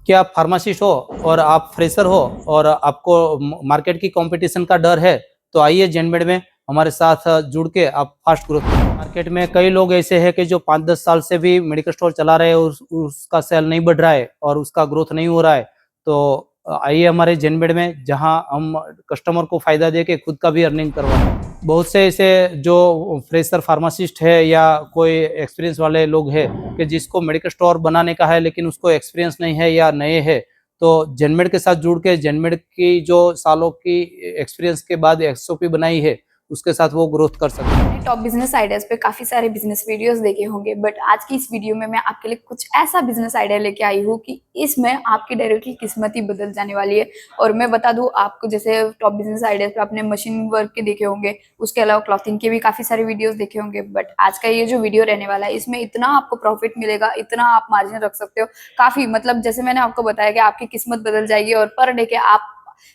कि आप फार्मासिस्ट हो और आप फ्रेशर हो और आपको मार्केट की कंपटीशन का डर है, तो आइए जेनमेड में हमारे साथ जुड़ के आप फास्ट ग्रोथ करें। मार्केट में कई लोग ऐसे हैं कि जो 5-10 साल से भी मेडिकल स्टोर चला रहे हैं, उसका सेल नहीं बढ़ रहा है और उसका ग्रोथ नहीं हो रहा है। तो आइए हमारे जेनमेड में, जहां हम कस्टमर को फायदा दे के खुद का भी अर्निंग करवाएं। बहुत से ऐसे जो फ्रेशर फार्मासिस्ट है या कोई एक्सपीरियंस वाले लोग हैं कि जिसको मेडिकल स्टोर बनाने का है लेकिन उसको एक्सपीरियंस नहीं है या नए है, तो जेनमेड के साथ जुड़ के जेनमेड की जो सालों की एक्सपीरियंस के बाद एसओपी बनाई है उसके साथ वो ग्रोथ कर सकते हैं। टॉप बिजनेस आइडियाज पे काफी सारे बिजनेस वीडियोस देखे होंगे, बट आज की इस वीडियो में मैं आपके लिए कुछ ऐसा बिजनेस आइडिया लेके आई हूँ कि इसमें आपकी डायरेक्टली किस्मत ही बदल जाने वाली है। और मैं बता दूं आपको, जैसे टॉप बिजनेस आइडियाज पे आपने मशीन वर्क के देखे होंगे, उसके अलावा क्लॉथिंग के भी काफी सारे वीडियोस देखे होंगे, बट आज का ये जो वीडियो रहने वाला है इसमें इतना आपको प्रॉफिट मिलेगा, इतना आप मार्जिन रख सकते हो काफी, मतलब जैसे मैंने आपको बताया कि आपकी किस्मत बदल जाएगी और पर डे के आप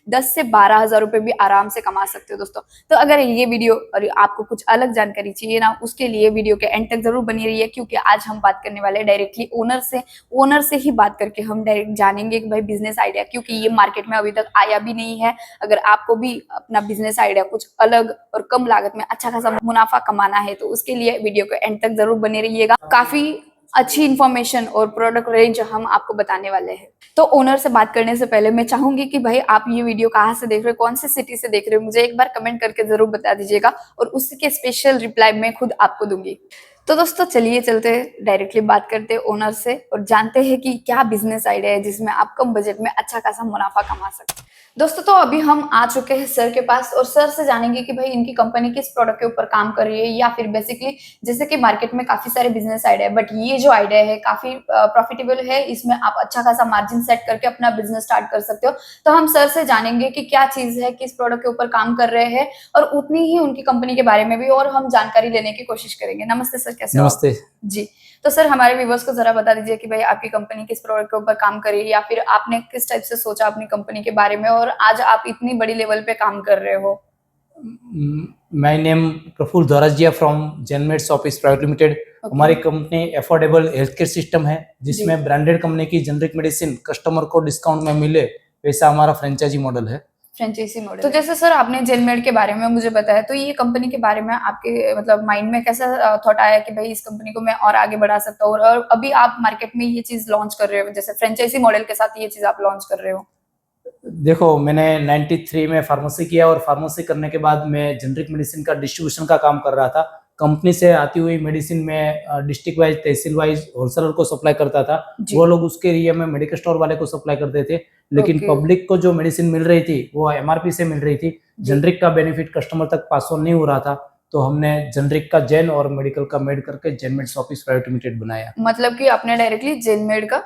10 से 12 हजार रुपए भी आराम से कमा सकते हो दोस्तों। तो अगर ये वीडियो और आपको कुछ अलग जानकारी चाहिए ना, उसके लिए वीडियो के एंड तक जरूर बनी रहिए, क्योंकि आज हम बात करने वाले हैं डायरेक्टली ओनर से ही बात करके हम डायरेक्ट जानेंगे कि भाई बिजनेस आइडिया, क्योंकि ये मार्केट में अभी तक आया भी नहीं है। अगर आपको भी अपना बिजनेस आइडिया कुछ अलग और कम लागत में अच्छा खासा मुनाफा कमाना है, तो उसके लिए वीडियो के एंड तक जरूर बने रहिएगा। काफी अच्छी इन्फॉर्मेशन और प्रोडक्ट रेंज हम आपको बताने वाले हैं। तो ओनर से बात करने से पहले मैं चाहूंगी कि भाई आप ये वीडियो कहाँ से देख रहे हो, कौन सी सिटी से देख रहे हो, मुझे एक बार कमेंट करके जरूर बता दीजिएगा और उसके स्पेशल रिप्लाई मैं खुद आपको दूंगी। तो दोस्तों चलिए चलते हैं, डायरेक्टली बात करते हैं ओनर से और जानते हैं कि क्या बिजनेस आइडिया है जिसमें आप कम बजट में अच्छा खासा मुनाफा कमा सकते हैं। दोस्तों तो अभी हम आ चुके हैं सर के पास और सर से जानेंगे कि भाई इनकी कंपनी किस प्रोडक्ट के ऊपर काम कर रही है, या फिर बेसिकली जैसे कि मार्केट में काफी सारे बिजनेस आइडिया है, बट ये जो आइडिया है काफी प्रॉफिटेबल है, इसमें आप अच्छा खासा मार्जिन सेट करके अपना बिजनेस स्टार्ट कर सकते हो। तो हम सर से जानेंगे कि क्या चीज है, किस प्रोडक्ट के ऊपर काम कर रहे हैं और उतनी ही उनकी कंपनी के बारे में भी और हम जानकारी लेने की कोशिश करेंगे। नमस्ते सर, कैसे हो आप? नमस्ते जी। तो सर हमारे व्यूवर्स को जरा बता दीजिए कि भाई आपकी कंपनी किस प्रोडक्ट के ऊपर काम कर रही है, या फिर आपने किस टाइप से सोचा अपनी कंपनी के बारे में और आज आप इतनी बड़ी लेवल पे काम कर रहे हो। My name Praful Dhorajiya from GenMeds office private limited. हमारी company affordable health care system है, जिसमें ब्रांडेड कंपनी की जेनरिक मेडिसिन कस्टमर को डिस्काउंट में मिले, वैसा हमारा फ्रेंचाइजी मॉडल है। Franchisee model. तो जैसे सर आपने जेनमेड के बारे में मुझे बताया, तो ये कंपनी के बारे में आपके मतलब माइंड में कैसा थॉट आया कि भाई इस कंपनी को मैं और आगे बढ़ा सकता हूँ, और अभी आप मार्केट में ये चीज लॉन्च कर रहे हो, जैसे फ्रेंचाइजी मॉडल के साथ ये चीज आप लॉन्च कर रहे हो। देखो, मैंने 93 में फार्मेसी किया और फार्मेसी करने के बाद मैं जेनरिक मेडिसिन का डिस्ट्रीब्यूशन का काम कर रहा था। कंपनी से आती हुई मेडिसिन में डिस्ट्रिक्ट वाइज, तहसील वाइज होलसेलर को सप्लाई करता था। वो लोग उसके एरिया में मेडिकल स्टोर वाले को सप्लाई करते थे, लेकिन पब्लिक को जो मेडिसिन मिल रही थी वो एमआरपी से मिल रही थी। जेनरिक का बेनिफिट कस्टमर तक पास ऑन नहीं हो रहा था, तो हमने जेनरिक का जेन और मेडिकल का मेड करके जेनमेड्स ऑफिस प्राइवेट लिमिटेड बनाया। मतलब कि आपने डायरेक्टली जेनमेड का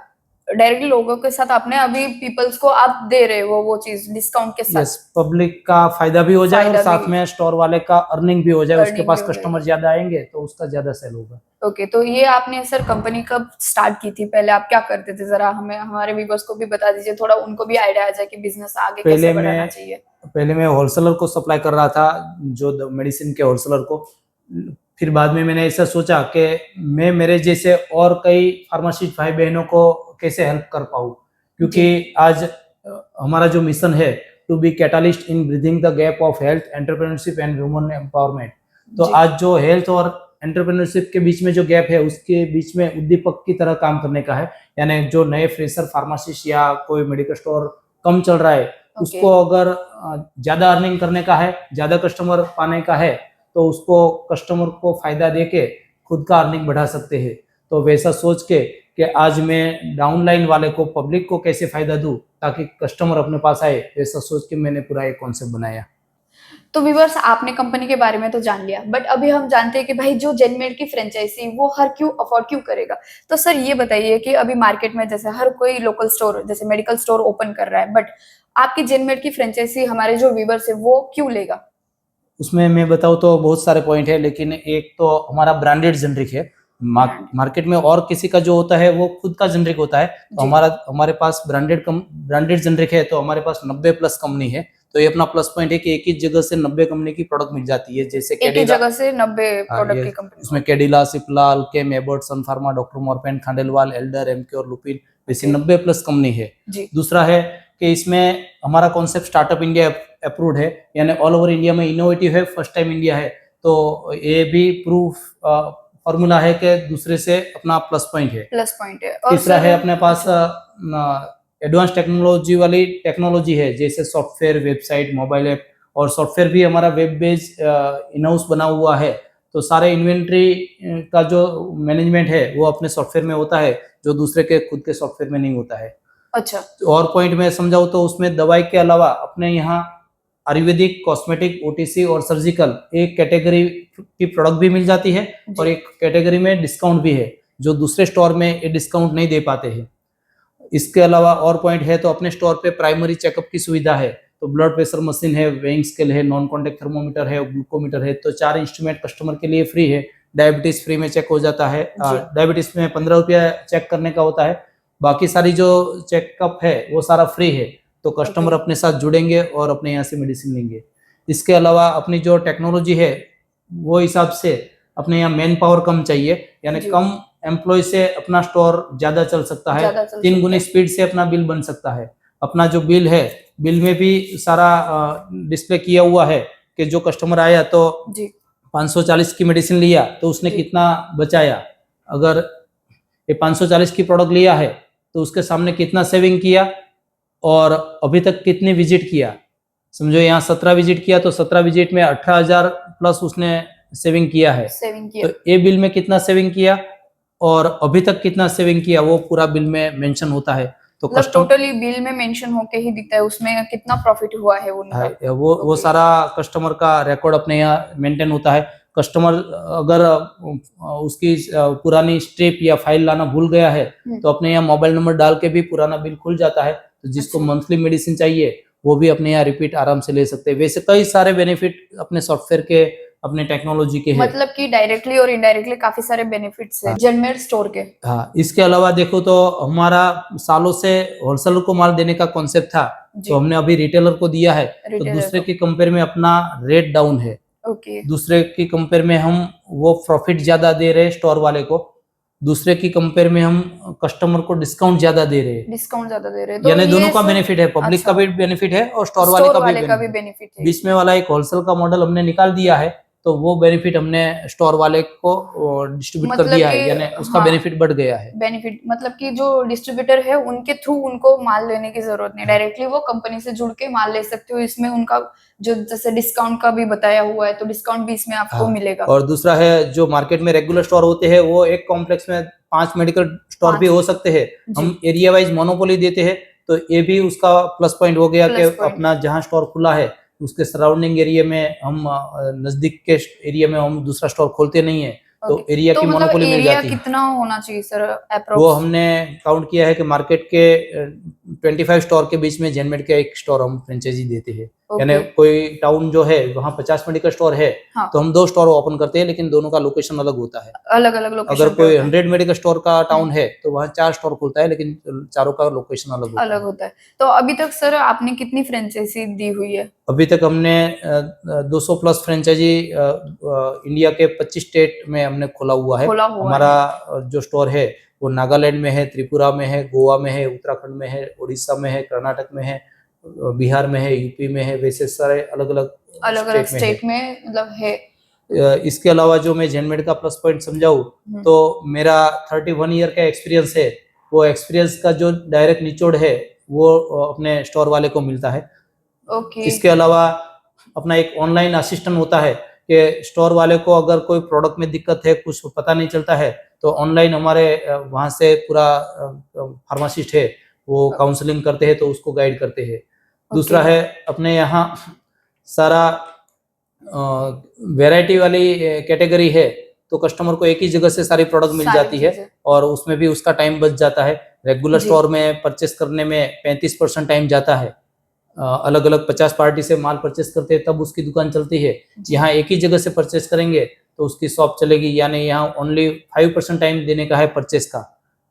डायरेक्टली लोगों के साथ आपने अभी पीपल्स को आप दे रहे हो वो चीज डिस्काउंट के साथ। यस, पब्लिक का फायदा भी हो जाए और साथ में स्टोर वाले का अर्निंग भी हो जाए, उसके पास कस्टमर ज्यादा आएंगे तो उसका ज्यादा सेल होगा। ओके, तो ये आपने सर कंपनी कब स्टार्ट की थी, पहले आप क्या करते थे, जरा हमें हमारे व्यूअर्स को भी बता दीजिए, थोड़ा उनको भी आइडिया आ जाए कि बिजनेस आगे कैसे बढ़ाना चाहिए। पहले मैं होलसेलर को सप्लाई कर रहा था, जो मेडिसिन के होलसेलर को। फिर बाद में मैंने ऐसा सोचा कि मैं मेरे जैसे और कई फार्मासिस्ट भाई बहनों को कैसे हेल्प कर पाऊँ, क्योंकि आज हमारा जो मिशन है to be catalyst in bridging the gap of health, entrepreneurship and human empowerment. तो आज जो हेल्थ और एंटरप्रेन्योरशिप के बीच में जो गैप है, उसके बीच में उद्दीपक की तरह काम करने का है। यानी जो नए फ्रेशर फार्मासिस्ट या कोई मेडिकल स्टोर कम चल रहा है, उसको अगर ज्यादा अर्निंग करने का है, ज्यादा कस्टमर पाने का है, तो उसको कस्टमर को फायदा देके खुद का अर्निंग बढ़ा सकते हैं। तो वैसा सोच के कि आज मैं डाउनलाइन वाले को, पब्लिक को कैसे फायदा दूं ताकि कस्टमर अपने पास आए, वैसा सोच के मैंने पूरा एक कॉन्सेप्ट बनाया। तो व्यूअर्स, आपने कंपनी के बारे में तो जान लिया, बट अभी हम जानते हैं कि भाई जो जेनमेड की फ्रेंचाइजी वो हर क्यों अफोर्ड क्यों करेगा। तो सर ये बताइए कि अभी मार्केट में जैसे हर कोई लोकल स्टोर, जैसे मेडिकल स्टोर ओपन कर रहा है, बट आपकी जेनमेड की फ्रेंचाइजी हमारे जो व्यूअर्स है वो क्यों लेगा। उसमें मैं बताऊं तो बहुत सारे पॉइंट है, लेकिन एक तो हमारा ब्रांडेड जेनरिक है। मार्केट में और किसी का जो होता है वो खुद का जेनरिक होता है, तो हमारे पास ब्रांडेड जेनरिक है, तो हमारे पास 90 प्लस कंपनी है। तो ये अपना प्लस पॉइंट है कि एक ही जगह से 90 कंपनी की प्रोडक्ट मिल जाती है। जैसे एक ही जगह से 90 प्रोडक्ट की कंपनी, उसमें Cadila, Cipla, Alkem, Abbott, Sun Pharma, doctor Morepen, Khandelwal, Elder, M K और लुपिन, वैसे Okay. 90 प्लस कंपनी है। जी। दूसरा है कि इसमें हमारा कॉन्सेप्ट स्टार्टअप इंडिया अप्रूव्ड है, यानी ऑल ओवर इंडिया में इनोवेटिव है, फर्स्ट टाइम इंडिया है। तो ये भी प्रूफ फॉर्मूला है कि दूसरे से अपना प्लस पॉइंट है। प्लस पॉइंट है। और तीसरा सर है अपने पास एडवांस टेक्नोलॉजी वाली टेक्नोलॉजी है, जैसे सॉफ्टवेयर, वेबसाइट, मोबाइल ऐप, और सॉफ्टवेयर भी हमारा वेब बेस्ड इन हाउस बना हुआ है। तो सारे इन्वेंट्री का जो मैनेजमेंट है वो अपने सॉफ्टवेयर में होता है, जो दूसरे के खुद के सॉफ्टवेयर में नहीं होता है। अच्छा। और पॉइंट में समझाऊं तो उसमें दवाई के अलावा अपने यहाँ आयुर्वेदिक, कॉस्मेटिक, ओटीसी और सर्जिकल एक कैटेगरी की प्रोडक्ट भी मिल जाती है, और एक कैटेगरी में डिस्काउंट भी है, जो दूसरे स्टोर में ये डिस्काउंट नहीं दे पाते हैं। इसके अलावा और पॉइंट है तो अपने स्टोर पे प्राइमरी चेकअप की सुविधा है, तो ब्लड प्रेशर मशीन है, वेइंग स्केल है, नॉन कॉन्टेक्ट थर्मोमीटर है, ग्लूकोमीटर है, तो 4 इंस्ट्रूमेंट कस्टमर के लिए फ्री है। डायबिटीज फ्री में चेक हो जाता है। डायबिटीज में 15 रुपया चेक करने का होता है, बाकी सारी जो चेकअप है वो सारा फ्री है। तो कस्टमर अपने साथ जुड़ेंगे और अपने यहाँ से मेडिसिन लेंगे। इसके अलावा अपनी जो टेक्नोलॉजी है वो हिसाब से अपने यहाँ मैन पावर कम चाहिए, यानी कम एम्प्लॉय से अपना स्टोर ज्यादा चल सकता है, 3 गुनी स्पीड से अपना बिल बन सकता है। अपना जो बिल है, बिल में भी सारा डिस्प्ले किया हुआ है कि जो कस्टमर आया तो 540 की मेडिसिन लिया तो उसने कितना बचाया, अगर ये 540 की प्रोडक्ट लिया है तो उसके सामने कितना सेविंग किया, और अभी तक कितने विजिट किया। समझो यहाँ 17 विजिट किया तो 17 विजिट में 18,000 प्लस उसने सेविंग किया है। तो ये बिल में कितना सेविंग किया और अभी तक कितना सेविंग किया वो पूरा बिल में मेंशन होता है। तो टोटली बिल में मेंशन होके ही दिखता है उसमें कितना प्रॉफिट हुआ है उनका। वो सारा कस्टमर का रिकॉर्ड अपने यहाँ मेंटेन होता है। कस्टमर अगर उसकी पुरानी स्ट्रिप या फाइल लाना भूल गया है तो अपने यहाँ मोबाइल नंबर डाल के भी पुराना बिल खुल जाता है। तो जिसको मंथली मेडिसिन चाहिए वो भी अपने यहाँ रिपीट आराम से ले सकते हैं। वैसे कई सारे बेनिफिट अपने सॉफ्टवेयर के, अपने टेक्नोलॉजी के हैं। मतलब कि डायरेक्टली और इनडायरेक्टली काफी सारे बेनिफिट्स हैं जनमेड स्टोर के। हाँ, इसके अलावा देखो तो हमारा सालों से होलसेलर को माल देने का कॉन्सेप्ट था, तो हमने अभी रिटेलर को दिया है। तो दूसरे की कंपेयर में अपना रेट डाउन है। दूसरे की कंपेयर में हम वो प्रॉफिट ज्यादा दे रहे हैं स्टोर वाले को, दूसरे की कंपेयर में हम कस्टमर को डिस्काउंट ज्यादा दे रहे हैं। तो यानी दोनों का बेनिफिट है, पब्लिक का भी बेनिफिट है और स्टोर वाले का भी बेनिफिट है। बीच में वाला एक होलसेल का मॉडल हमने निकाल दिया है, तो वो बेनिफिट हमने स्टोर वाले को डिस्ट्रीब्यूट कर दिया है, यानी उसका बेनिफिट बढ़ गया है। बेनिफिट मतलब कि जो डिस्ट्रीब्यूटर है उनके थ्रू उनको माल लेने की जरूरत नहीं, डायरेक्टली वो कंपनी से जुड़ के माल ले सकते हो। इसमें उनका जो जैसे डिस्काउंट का भी बताया हुआ है, तो डिस्काउंट भी इसमें आपको मिलेगा। और दूसरा है जो मार्केट में रेगुलर स्टोर होते हैं वो एक कॉम्प्लेक्स में 5 मेडिकल स्टोर भी हो सकते हैं, हम एरिया वाइज मोनोपोली देते हैं। तो ये भी उसका प्लस पॉइंट हो गया कि अपना जहाँ स्टोर खुला है उसके सराउंडिंग एरिया में हम नजदीक के एरिया में हम दूसरा स्टोर खोलते नहीं है। तो एरिया की मोनोपोली मिल जाती है। कितना होना चाहिए सर अप्रोक्स? वो हमने काउंट किया है कि मार्केट के 25 स्टोर के बीच में जेनमेड का एक स्टोर हम फ्रेंचाइजी देते हैं। यानी कोई टाउन जो है वहाँ 50 मेडिकल स्टोर है, तो हम 2 स्टोर ओपन करते हैं, लेकिन दोनों का लोकेशन अलग होता है, अलग अलग लोकेशन। अगर कोई 100 मेडिकल स्टोर का टाउन है तो वहाँ 4 स्टोर खुलता है, लेकिन चारों का लोकेशन अलग होता है। तो अभी तक सर आपने कितनी फ्रेंचाइजी दी हुई है? अभी तक हमने 200 प्लस फ्रेंचाइजी इंडिया के 25 स्टेट में हमने खोला हुआ है। हमारा जो स्टोर है वो नागालैंड में है, त्रिपुरा में है, गोवा में है, उत्तराखंड में है, उड़ीसा में है, कर्नाटक में है, बिहार में है, यूपी में है, वैसे सारे अलग अलग स्टेट में मतलब है। इसके अलावा जो मैं जेनमेड का प्लस पॉइंट समझाऊं तो मेरा 31 ईयर का एक्सपीरियंस है, वो एक्सपीरियंस का जो डायरेक्ट निचोड़ है वो अपने स्टोर वाले को मिलता है। इसके अलावा अपना एक ऑनलाइन असिस्टेंट होता है कि स्टोर वाले को अगर कोई प्रोडक्ट में दिक्कत है, कुछ पता नहीं चलता है, तो ऑनलाइन हमारे वहाँ से पूरा फार्मासिस्ट है वो काउंसलिंग करते हैं, तो उसको गाइड करते हैं। दूसरा है अपने यहाँ सारा वैरायटी वाली कैटेगरी है, तो कस्टमर को एक ही जगह से सारी प्रोडक्ट मिल जाती है और उसमें भी उसका टाइम बच जाता है। रेगुलर स्टोर में परचेस करने में 35% टाइम जाता है, अलग अलग 50 पार्टी से माल परचेस करते हैं तब उसकी दुकान चलती है। यहाँ एक ही जगह से परचेस करेंगे तो उसकी शॉप चलेगी, यानी यहाँ ओनली 5% टाइम देने का है परचेस का।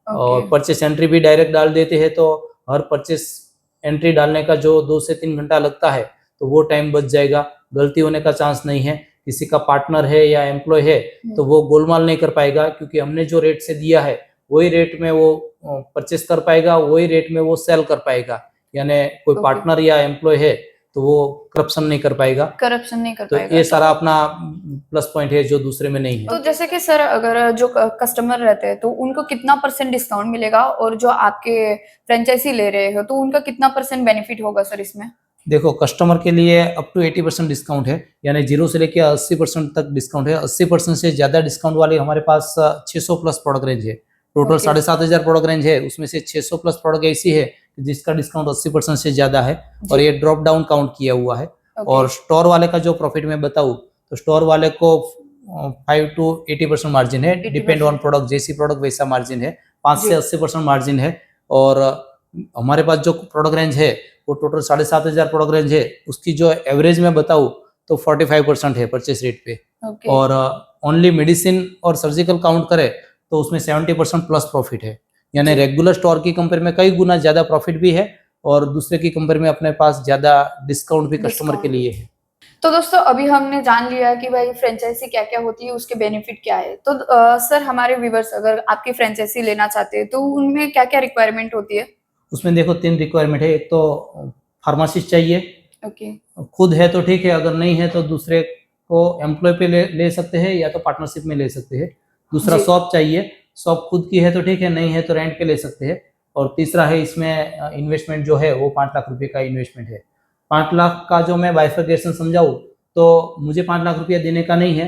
और परचेस एंट्री भी डायरेक्ट डाल देते हैं, तो हर परचेस एंट्री डालने का जो 2 से 3 घंटा लगता है तो वो टाइम बच जाएगा, गलती होने का चांस नहीं है। किसी का पार्टनर है या एम्प्लॉय है तो वो गोलमाल नहीं कर पाएगा, क्योंकि हमने जो रेट से दिया है वही रेट में वो परचेस कर पाएगा, वही रेट में वो सेल कर पाएगा। यानी कोई Okay. पार्टनर या एम्प्लॉय है तो वो करप्शन नहीं कर पाएगा। करप्शन नहीं कर तो पाएगा। ये सारा अपना प्लस पॉइंट है जो दूसरे में नहीं है। तो जैसे कि सर अगर जो कस्टमर रहते हैं तो उनको कितना % डिस्काउंट मिलेगा, और जो आपके फ्रेंचाइजी ले रहे हो तो उनका कितना % बेनिफिट होगा सर इसमें? देखो, कस्टमर के लिए अप टू 80% डिस्काउंट है, यानी 0 से लेकर 80% तक डिस्काउंट है। 80% से ज्यादा डिस्काउंट वाले हमारे पास 600 प्लस प्रोडक्ट रेंज है। Total Okay. 7,500 प्रोडक्ट रेंज है, उसमें से 600 प्लस प्रोडक्ट ऐसी है जिसका डिस्काउंट 80% से ज्यादा है, और जी। ये ड्रॉप डाउन काउंट किया हुआ है। Okay. और स्टोर वाले का जो प्रॉफिट मैं बताऊं तो स्टोर वाले को 5 to 80% मार्जिन है, 80%. डिपेंड ऑन प्रोडक्ट, जैसी प्रोडक्ट वैसा मार्जिन है। 5 जी। से 80% मार्जिन है। और हमारे पास जो प्रोडक्ट रेंज है वो टोटल 7,500 प्रोडक्ट रेंज है, उसकी जो एवरेज में बताऊं तो 45% है परचेस रेट पे। Okay. और ओनली मेडिसिन और सर्जिकल काउंट करें तो उसमें 70% प्लस प्रॉफिट है, यानी जी। रेगुलर स्टोर की कंपेयर में कई गुना ज्यादा प्रॉफिट भी है, और दूसरे की कंपेयर में अपने पास ज्यादा डिस्काउंट भी कस्टमर के डिस्काउंट। लिए है। तो दोस्तों अभी हमने जान लिया कि भाई फ्रेंचाइजी क्या क्या होती है, उसके बेनिफिट क्या है। तो सर हमारे व्यूवर्स अगर आपकी फ्रेंचाइजी लेना चाहते हैं तो उनमें क्या क्या रिक्वायरमेंट होती है? उसमें देखो 3 रिक्वायरमेंट है। एक तो फार्मासिस्ट चाहिए, ओके। खुद है तो ठीक है, अगर नहीं है तो दूसरे को एम्प्लॉय पे ले सकते हैं, या तो पार्टनरशिप में ले सकते हैं। दूसरा जी। शॉप चाहिए, शॉप खुद की है तो ठीक है, नहीं है तो रेंट पे ले सकते हैं। और तीसरा है इसमें इन्वेस्टमेंट जो है वो 5 लाख रुपए का इन्वेस्टमेंट है। 5 लाख का जो मैं बाइफर्केशन समझाऊँ तो मुझे 5 लाख रुपया देने का नहीं है,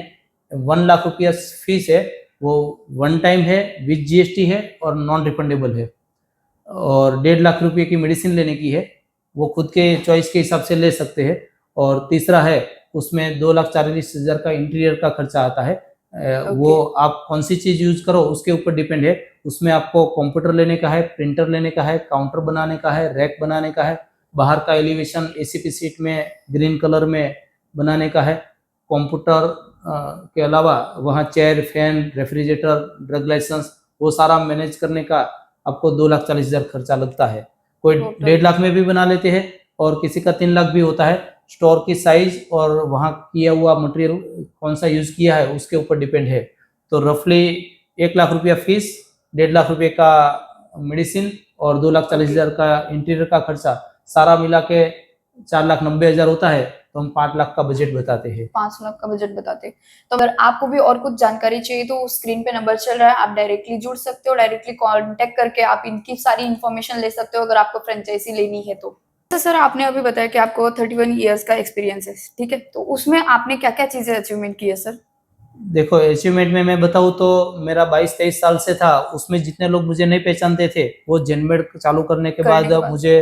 1 लाख रुपया फीस है, वो वन टाइम है, विद जीएसटी है और नॉन रिफंडेबल है। और 1.5 लाख रुपए की मेडिसिन लेने की है, वो खुद के चॉइस के हिसाब से ले सकते हैं। और तीसरा है उसमें 2,40,000 का इंटीरियर का खर्चा आता है। वो आप कौन सी चीज यूज करो उसके ऊपर डिपेंड है। उसमें आपको कंप्यूटर लेने का है, प्रिंटर लेने का है, काउंटर बनाने का है, रैक बनाने का है, बाहर का एलिवेशन एसीपी सीट में ग्रीन कलर में बनाने का है। कंप्यूटर के अलावा वहाँ chair, fan, refrigerator, drug licence, वो सारा मैनेज करने का आपको 2,40,000 खर्चा लगता है। कोई 1.5 लाख में भी बना लेते हैं और किसी का 3 लाख भी होता है। स्टोर की साइज और वहाँ किया हुआ मटेरियल कौन सा यूज किया है उसके ऊपर डिपेंड है। तो रफली 1 लाख रुपया फीस, 1.5 लाख रुपये का मेडिसिन और 2,40,000 का इंटीरियर का खर्चा, सारा मिला के 4,90,000 होता है। तो हम 5 लाख का बजट बताते हैं। 5 लाख का बजट बताते हैं। तो अगर आपको भी और कुछ जानकारी चाहिए तो स्क्रीन पे नंबर चल रहा है, आप डायरेक्टली जुड़ सकते हो, डायरेक्टली कांटेक्ट करके आप इनकी सारी इन्फॉर्मेशन ले सकते हो अगर आपको फ्रेंचाइजी लेनी है तो। सर आपने अभी बताया कि आपको 31 ईयर्स का एक्सपीरियंस है, ठीक है, तो उसमें आपने क्या क्या चीजें अचीवमेंट की है सर? देखो, अचीवमेंट में मैं बताऊँ तो मेरा 22-23 साल से था, उसमें जितने लोग मुझे नहीं पहचानते थे वो जेनमेड चालू करने के बाद मुझे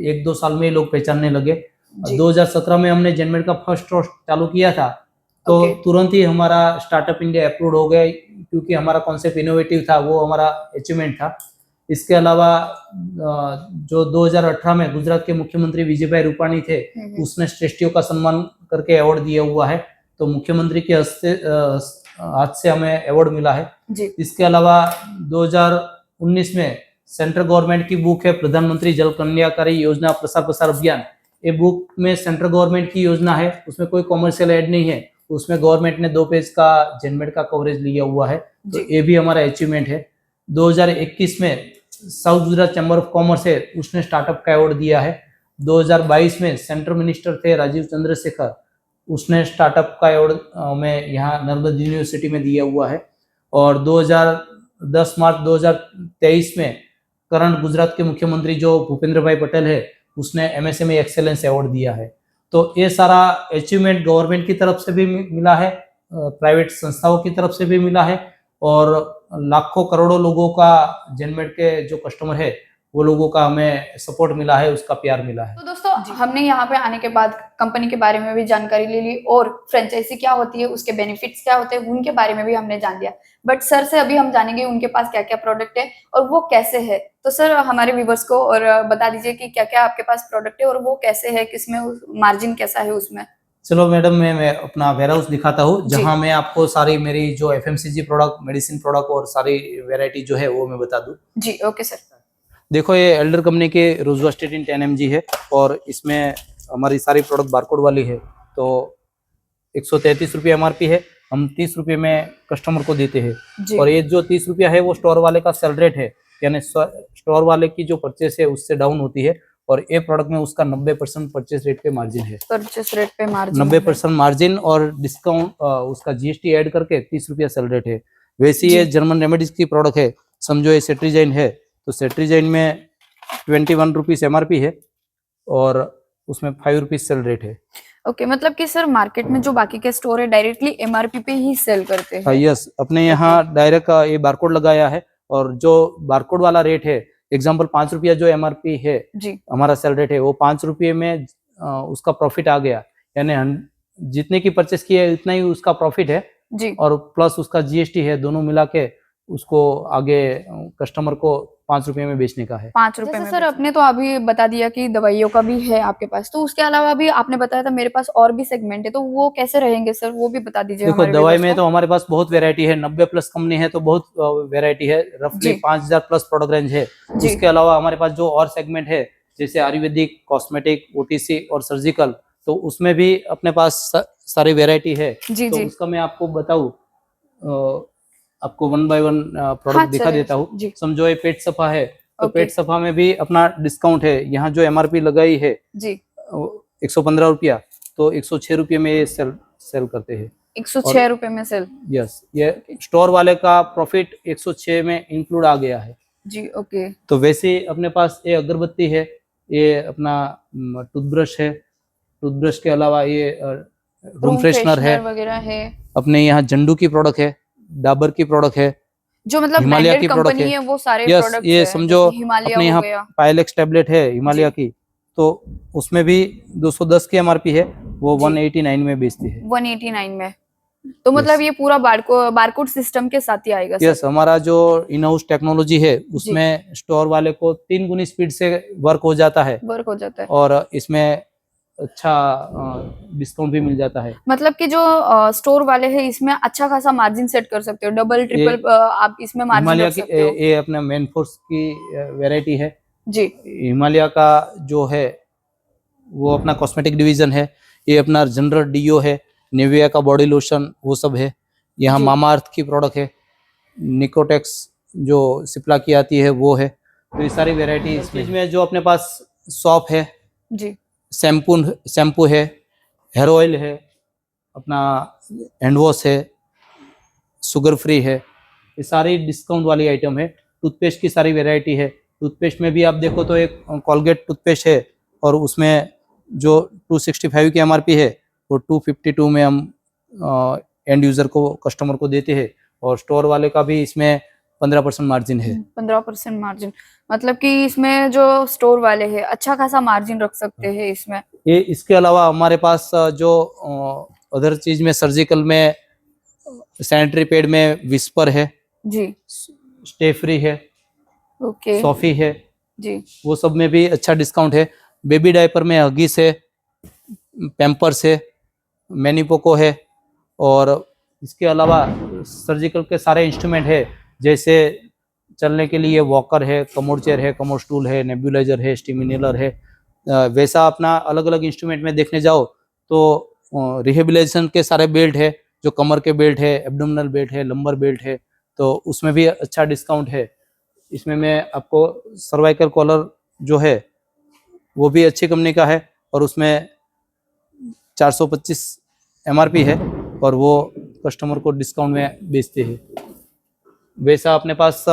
1-2 साल में ही लोग पहचानने लगे। 2017 में हमने जेनमेड का फर्स्ट स्टोर चालू किया था, तो तुरंत ही हमारा स्टार्टअप इंडिया अप्रूव हो गया, क्योंकि हमारा कॉन्सेप्ट इनोवेटिव था, वो हमारा अचीवमेंट था। इसके अलावा जो 2018 में गुजरात के मुख्यमंत्री विजयभाई रूपाणी थे, उसने श्रेष्ठियों का सम्मान करके अवार्ड दिया हुआ है, तो मुख्यमंत्री के हाथ से हमें अवार्ड मिला है जी। इसके अलावा 2019 में सेंट्रल गवर्नमेंट की बुक है प्रधानमंत्री जल कल्याणकारी योजना प्रसार अभियान। ये बुक में सेंट्रल गवर्नमेंट की योजना है, उसमें कोई कॉमर्शियल एड नहीं है, उसमें गवर्नमेंट ने 2 पेज का जेनमेड का कवरेज लिया हुआ है, तो ये भी हमारा अचीवमेंट है। 2021 में south Gujarat chamber of commerce है, उसने स्टार्टअप का अवार्ड दिया है। 2022 में सेंट्रल मिनिस्टर थे राजीव चंद्रशेखर, उसने स्टार्टअप का अवार्ड में यहाँ नर्मदा यूनिवर्सिटी में दिया हुआ है। और 10 मार्च 2023 में करंट गुजरात के मुख्यमंत्री जो भूपेंद्र भाई पटेल है, उसने एमएसएमई एक्सेलेंस अवार्ड दिया है। तो ये सारा अचीवमेंट गवर्नमेंट की तरफ से भी मिला है, प्राइवेट संस्थाओं की तरफ से भी मिला है, और लाखों करोड़ों लोगों का जेनमेड के जो कस्टमर है वो लोगों का हमें सपोर्ट मिला है, उसका प्यार मिला है। तो दोस्तों हमने यहाँ पे आने के बाद कंपनी के बारे में भी जानकारी ले ली, और फ्रेंचाइजी क्या होती है, उसके बेनिफिट्स क्या होते हैं, उनके बारे में भी हमने जान लिया। बट सर से अभी हम जानेंगे उनके पास क्या क्या प्रोडक्ट है और वो कैसे है। तो सर हमारे व्यूवर्स को और बता दीजिए कि क्या क्या आपके पास प्रोडक्ट है और वो कैसे है, किसमें मार्जिन कैसा है उसमें। चलो मैडम, मैं अपना वेयर हाउस दिखाता हूँ, जहाँ मैं आपको सारी मेरी जो एफएमसीजी प्रोडक्ट, मेडिसिन प्रोडक्ट और सारी वेराइटी जो है वो मैं बता दूँ। जी ओके सर। देखो, ये एल्डर कंपनी के रोजवास्टेटिन 10 mg है, और इसमें हमारी सारी प्रोडक्ट बारकोड वाली है, तो 133 रुपये MRP है। हम 30 रुपये में कस्टमर को देते हैं। जी और ये जो 30 रुपया है वो स्टोर वाले का सेल रेट है, यानी स्टोर वाले की जो परचेस है उससे डाउन होती है, और ये प्रोडक्ट में उसका 90% परचेस रेट पे मार्जिन है। परचेस रेट पे मार्जिन 90% मार्जिन और डिस्काउंट उसका जीएसटी ऐड करके 30 रुपया सेल रेट है। वैसे ये जी। जर्मन रेमेडीज की प्रोडक्ट है, समझो ये सेट्रीजाइन है, तो सेट्रीजाइन में 21 रुपीज एमआरपी है और उसमें 5 रुपीज सेल रेट है। ओके, मतलब कि सर मार्केट में जो बाकी के स्टोर है डायरेक्टली एमआरपी पे ही सेल करते हैं। यस, अपने यहाँ डायरेक्ट ये बारकोड लगाया है, और जो बारकोड वाला रेट है, एग्जांपल 5 रुपया जो एमआरपी है, जी हमारा सेल रेट है, वो 5 रुपये में उसका प्रॉफिट आ गया, यानी जितने की परचेस की है उतना ही उसका प्रॉफिट है, जी और प्लस उसका जीएसटी है, दोनों मिला के उसको आगे कस्टमर को 5 रुपये में बेचने का है। 5 रुपए में। सर आपने तो अभी बता दिया कि दवाइयों का भी है आपके पास, तो उसके अलावा भी आपने बताया था मेरे पास और भी सेगमेंट है, तो वो कैसे रहेंगे सर, वो भी बता दीजिए देखो, हमारे दवाई viewers में को। तो हमारे पास बहुत वेरायटी है, 90 प्लस कंपनी है तो बहुत वेरायटी है, रफली जी 5000 प्लस प्रोडक्ट रेंज है। जी उसके अलावा हमारे पास जो और सेगमेंट है, जैसे आयुर्वेदिक, कॉस्मेटिक, ओटीसी और सर्जिकल, तो उसमें भी अपने पास सारी वेरायटी है। जी तो जी उसका मैं आपको बताऊं, आपको 1 बाय 1 प्रोडक्ट हाँ दिखा चलेगा देता हूँ। जी। समझो ये पेट सफा है, तो ओके पेट सफा में भी अपना डिस्काउंट है। यहाँ जो एमआरपी लगाई है जी 115 रुपया, तो 106 रुपये में ये सेल करते हैं। 106 रुपए में सेल। यस, ये स्टोर वाले का प्रॉफिट 106 में इंक्लूड आ गया है। जी ओके तो वैसे अपने पास ये अगरबत्ती है, ये अपना टूथब्रश है, टूथब्रश के अलावा ये रूम फ्रेशनर है, वगैरह है, अपने यहाँ झंडू की प्रोडक्ट है, डाबर की प्रोडक्ट है, जो मतलब हिमालय ब्रांडेड की प्रोडक्ट कंपनी है। है वो सारे यस, प्रोडक्ट्स ये है, समझो जैसे हिमालय अपने हो यहाँ गया। पायलेक्स टैबलेट है हिमालय की, तो उसमें भी 210 की एमआरपी है, वो जी 189 में बेचती है। 189 में, तो मतलब ये पूरा बारकोड सिस्टम के साथ ही आएगा यस, सर। हमारा जो इन हाउस टेक्नोलॉजी है जी उसमें स्टोर वाले को 3 गुनी स्पीड से वर्क हो जाता है, वर्क हो जाता है। और इसमें अच्छा डिस्काउंट भी मिल जाता है। मतलब कि जो स्टोर वाले हैं इसमें अच्छा खासा मार्जिन सेट कर सकते हो, डबल ट्रिपल आप इसमें मार्जिन हिमालय रख की सकते हो। ये अपने मेन फोर्स की वैरायटी है। जी हिमालय का जो है वो अपना कॉस्मेटिक डिवीजन है, ये अपना जनरल डीओ है, निविया का बॉडी लोशन, वो सब है। यहाँ जी मामाअर्थ की प्रोडक्ट है, निकोटेक्स जो सिप्ला की आती है वो है। तो ये सारी वैरायटी इसमें जो अपने पास सॉप है, जी शैम्पू है, हेयर ऑयल है, अपना हैंड वॉश है, शुगर फ्री है, ये सारी डिस्काउंट वाली आइटम है। टूथपेस्ट की सारी वैरायटी है। टूथपेस्ट में भी आप देखो तो एक कॉलगेट टूथपेस्ट है, और उसमें जो 265 की एमआरपी है वो 252 में हम एंड यूजर को, कस्टमर को देते हैं, और स्टोर वाले का भी इसमें 15% मार्जिन है। 15% मार्जिन, मतलब कि इसमें जो स्टोर वाले हैं अच्छा खासा मार्जिन रख सकते हैं इसमें। ये इसके अलावा हमारे पास जो अदर चीज में, सर्जिकल में, सैनिटरी पैड में विस्पर है, जी स्टे फ्री है, ओके सॉफी है, जी वो सब में भी अच्छा डिस्काउंट है। बेबी डायपर में हगीज है, पैम्पर्स है, मैनीपोको है, और इसके अलावा सर्जिकल के सारे इंस्ट्रूमेंट है, जैसे चलने के लिए वॉकर है, कमोड चेयर है, कमोड स्टूल है, नेब्यूलाइजर है, स्टीम इनहेलर है। वैसा अपना अलग अलग इंस्ट्रूमेंट में देखने जाओ तो रिहेबिलिटेशन के सारे बेल्ट है, जो कमर के बेल्ट है, एब्डोमिनल बेल्ट है, लंबर बेल्ट है, तो उसमें भी अच्छा डिस्काउंट है। इसमें मैं आपको सर्वाइकल कॉलर जो है वो भी अच्छी कंपनी का है, और उसमें 425 एमआरपी है, और वो कस्टमर को डिस्काउंट में बेचते हैं। वैसा अपने पास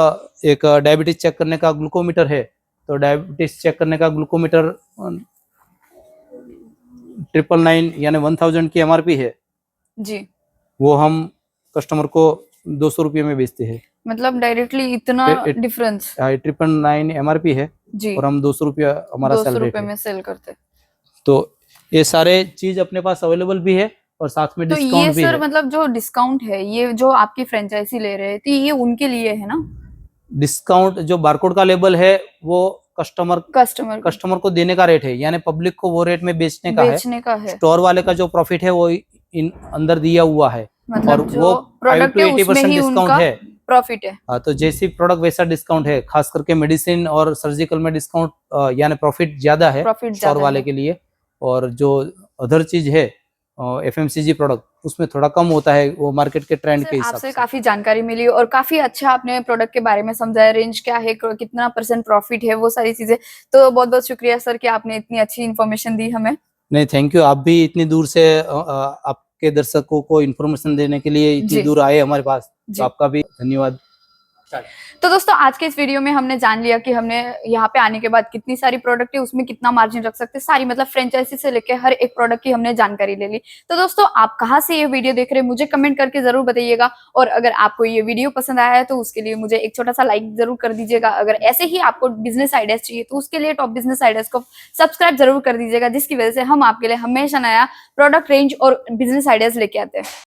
एक डायबिटीज चेक करने का ग्लूकोमीटर है, तो डायबिटीज चेक करने का ग्लूकोमीटर 999 यानी 1000 की एमआरपी है, जी, वो हम कस्टमर को 200 रुपये में बेचते हैं। मतलब डायरेक्टली इतना डिफरेंस। 999 एमआरपी है, जी, और हम 200 रुपया हमारा 200 सेल रेट रुपए है। में सेल करते हैं। तो ये सारे चीज अपने पास अवेलेबल भी है, और साथ में तो ये डिस्काउंट भी सर है। मतलब जो डिस्काउंट है ये जो आपकी फ्रेंचाइजी ले रहे हैं तो ये उनके लिए है ना? डिस्काउंट जो बारकोड का लेबल है वो कस्टमर को देने का रेट है, यानी पब्लिक को वो रेट में बेचने का है। स्टोर वाले का जो प्रॉफिट है वो इन अंदर दिया हुआ है, मतलब और जो वो 5 प्रोडक्ट to है 80% उसमें ही डिस्काउंट उनका है। प्रॉफिट है। हाँ, तो जैसी प्रोडक्ट वैसा डिस्काउंट है, खास करके मेडिसिन और सर्जिकल में डिस्काउंट यानी प्रॉफिट ज्यादा है प्रॉफिट स्टोर वाले के लिए। और जो अदर चीज है FMCG प्रोडक्ट उसमें थोड़ा कम होता है, वो मार्केट के ट्रेंड के सर, हिसाब आपसे से। काफी जानकारी मिली और काफी अच्छा आपने प्रोडक्ट के बारे में समझाया, रेंज क्या है, कितना % प्रॉफिट है, वो सारी चीजें। तो बहुत बहुत शुक्रिया सर कि आपने इतनी अच्छी इन्फॉर्मेशन दी हमें। नहीं, थैंक यू। आप भी इतनी दूर से आपके दर्शकों को इन्फॉर्मेशन देने के लिए इतनी जी दूर आए हमारे पास, तो जी। आपका भी धन्यवाद। तो दोस्तों आज के इस वीडियो में हमने जान लिया कि हमने यहाँ पे आने के बाद कितनी सारी प्रोडक्ट है, उसमें कितना मार्जिन रख सकते हैं, सारी मतलब फ्रेंचाइजी से लेके हर एक प्रोडक्ट की हमने जानकारी ले ली। तो दोस्तों आप कहाँ से ये वीडियो देख रहे हैं मुझे कमेंट करके जरूर बताइएगा, और अगर आपको ये वीडियो पसंद आया है तो उसके लिए मुझे एक छोटा सा लाइक जरूर कर दीजिएगा। अगर ऐसे ही आपको बिजनेस आइडियाज चाहिए तो उसके लिए टॉप बिजनेस आइडियाज को सब्सक्राइब जरूर कर दीजिएगा, जिसकी वजह से हम आपके लिए हमेशा नया प्रोडक्ट रेंज और बिजनेस आइडियाज लेके आते हैं।